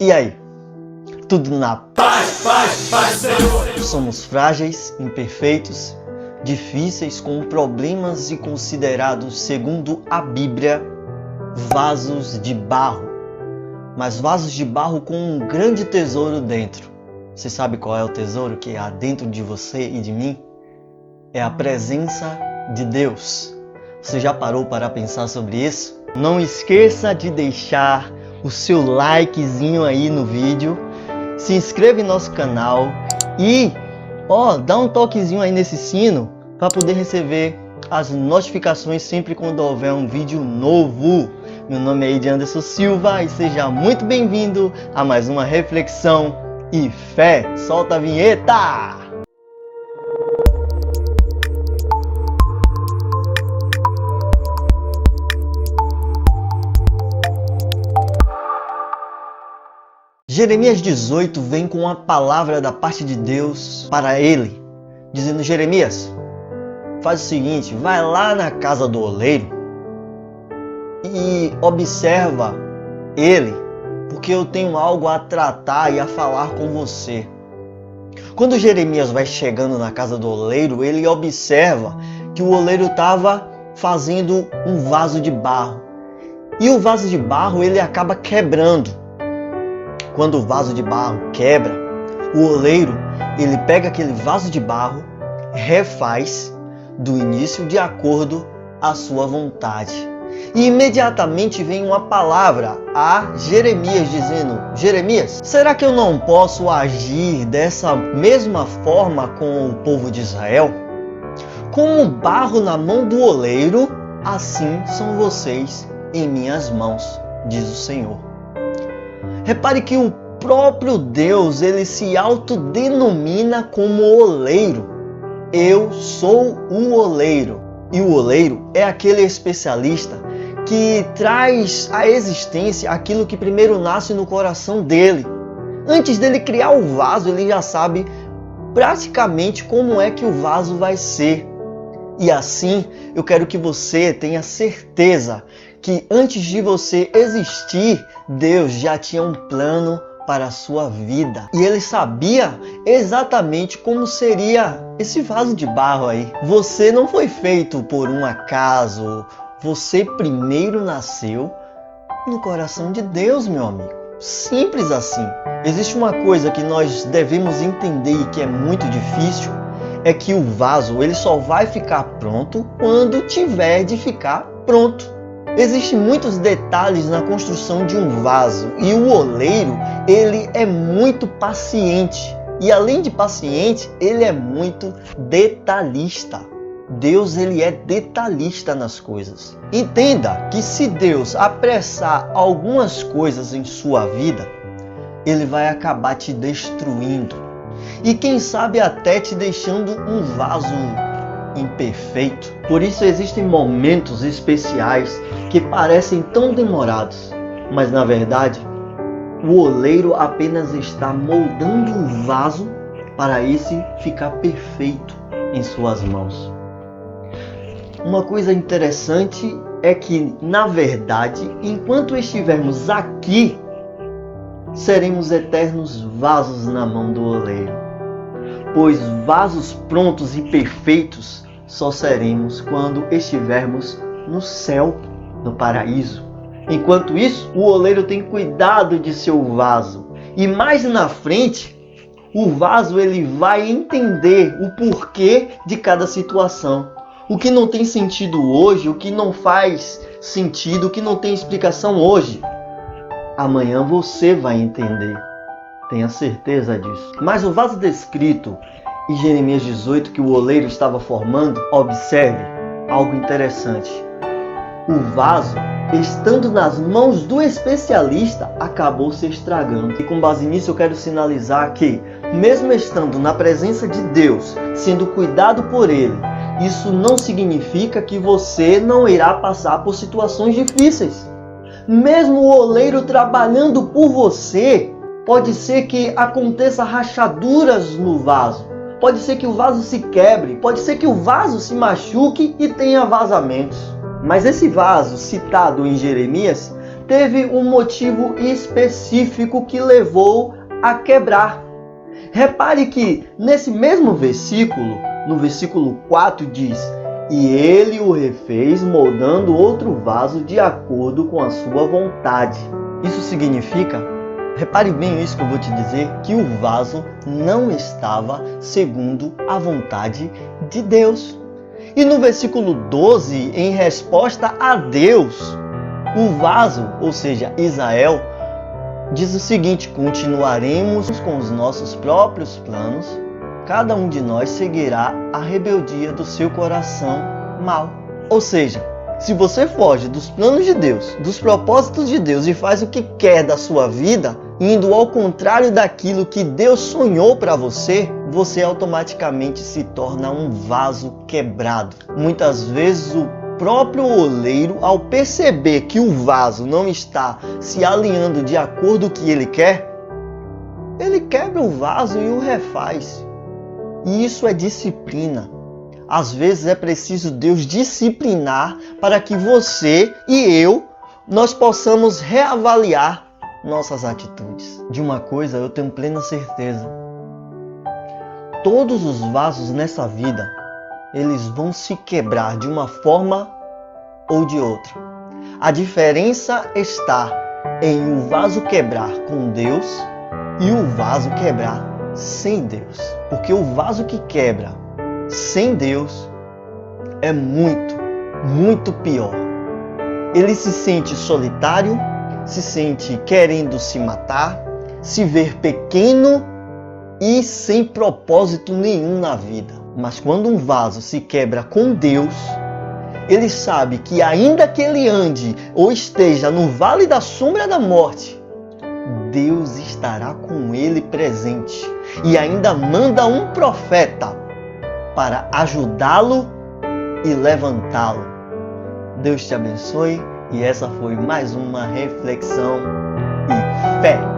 E aí? Tudo na Paz, Senhor! Somos frágeis, imperfeitos, difíceis, com problemas e considerados, segundo a Bíblia, vasos de barro. Mas vasos de barro com um grande tesouro dentro. Você sabe qual é o tesouro que há dentro de você e de mim? É a presença de Deus. Você já parou para pensar sobre isso? Não esqueça de deixar o seu likezinho aí no vídeo, se inscreva em nosso canal e dá um toquezinho aí nesse sino para poder receber as notificações sempre quando houver um vídeo novo. Meu nome é Ed Anderson Silva e seja muito bem-vindo a mais uma reflexão e fé. Solta a vinheta! Jeremias 18 vem com uma palavra da parte de Deus para ele, dizendo: Jeremias, faz o seguinte, vai lá na casa do oleiro e observa ele, porque eu tenho algo a tratar e a falar com você. Quando Jeremias vai chegando na casa do oleiro, ele observa que o oleiro estava fazendo um vaso de barro. E o vaso de barro ele acaba quebrando. Quando o vaso de barro quebra, o oleiro ele pega aquele vaso de barro, refaz do início de acordo à sua vontade. E imediatamente vem uma palavra a Jeremias dizendo: Jeremias, será que eu não posso agir dessa mesma forma com o povo de Israel? Como o barro na mão do oleiro, assim são vocês em minhas mãos, diz o Senhor. Repare que o próprio Deus, ele se autodenomina como oleiro. Eu sou o oleiro. E o oleiro é aquele especialista que traz à existência aquilo que primeiro nasce no coração dele. Antes dele criar o vaso, ele já sabe praticamente como é que o vaso vai ser. E assim, eu quero que você tenha certeza que antes de você existir, Deus já tinha um plano para a sua vida. E ele sabia exatamente como seria esse vaso de barro aí. Você não foi feito por um acaso. Você primeiro nasceu no coração de Deus, meu amigo. Simples assim. Existe uma coisa que nós devemos entender e que é muito difícil, é que o vaso ele só vai ficar pronto quando tiver de ficar pronto. Existem muitos detalhes na construção de um vaso e o oleiro ele é muito paciente. E além de paciente, ele é muito detalhista. Deus ele é detalhista nas coisas. Entenda que se Deus apressar algumas coisas em sua vida, ele vai acabar te destruindo. E quem sabe até te deixando um vaso imperfeito. Por isso existem momentos especiais que parecem tão demorados, mas na verdade o oleiro apenas está moldando o vaso para esse ficar perfeito em suas mãos. Uma coisa interessante é que, na verdade, enquanto estivermos aqui, seremos eternos vasos na mão do oleiro, pois vasos prontos e perfeitos só seremos quando estivermos no céu, no paraíso. Enquanto isso, o oleiro tem cuidado de seu vaso. E mais na frente, o vaso ele vai entender o porquê de cada situação. O que não tem sentido hoje, o que não faz sentido, o que não tem explicação hoje, amanhã você vai entender. Tenha certeza disso. Mas o vaso descrito em Jeremias 18 que o oleiro estava formando, observe algo interessante. O vaso, estando nas mãos do especialista, acabou se estragando. E com base nisso eu quero sinalizar que, mesmo estando na presença de Deus, sendo cuidado por Ele, isso não significa que você não irá passar por situações difíceis. Mesmo o oleiro trabalhando por você, pode ser que aconteça rachaduras no vaso. Pode ser que o vaso se quebre, pode ser que o vaso se machuque e tenha vazamentos. Mas esse vaso citado em Jeremias teve um motivo específico que levou a quebrar. Repare que nesse mesmo versículo, no versículo 4 diz: e ele o refez moldando outro vaso de acordo com a sua vontade. Isso significa, repare bem isso que eu vou te dizer, que o vaso não estava segundo a vontade de Deus. E no versículo 12, em resposta a Deus, o vaso, ou seja, Israel, diz o seguinte: continuaremos com os nossos próprios planos, cada um de nós seguirá a rebeldia do seu coração mau. Ou seja, se você foge dos planos de Deus, dos propósitos de Deus e faz o que quer da sua vida, indo ao contrário daquilo que Deus sonhou para você, você automaticamente se torna um vaso quebrado. Muitas vezes o próprio oleiro, ao perceber que o vaso não está se alinhando de acordo com o que ele quer, ele quebra o vaso e o refaz. E isso é disciplina. Às vezes é preciso Deus disciplinar para que você e nós possamos reavaliar nossas atitudes. De uma coisa eu tenho plena certeza: todos os vasos nessa vida, eles vão se quebrar de uma forma ou de outra. A diferença está em o vaso quebrar com Deus e o vaso quebrar sem Deus. Porque o vaso que quebra sem Deus é muito, muito pior. Ele se sente solitário, se sente querendo se matar, se ver pequeno e sem propósito nenhum na vida. Mas quando um vaso se quebra com Deus, ele sabe que ainda que ele ande ou esteja no vale da sombra da morte, Deus estará com ele presente e ainda manda um profeta para ajudá-lo e levantá-lo. Deus te abençoe e essa foi mais uma reflexão e fé.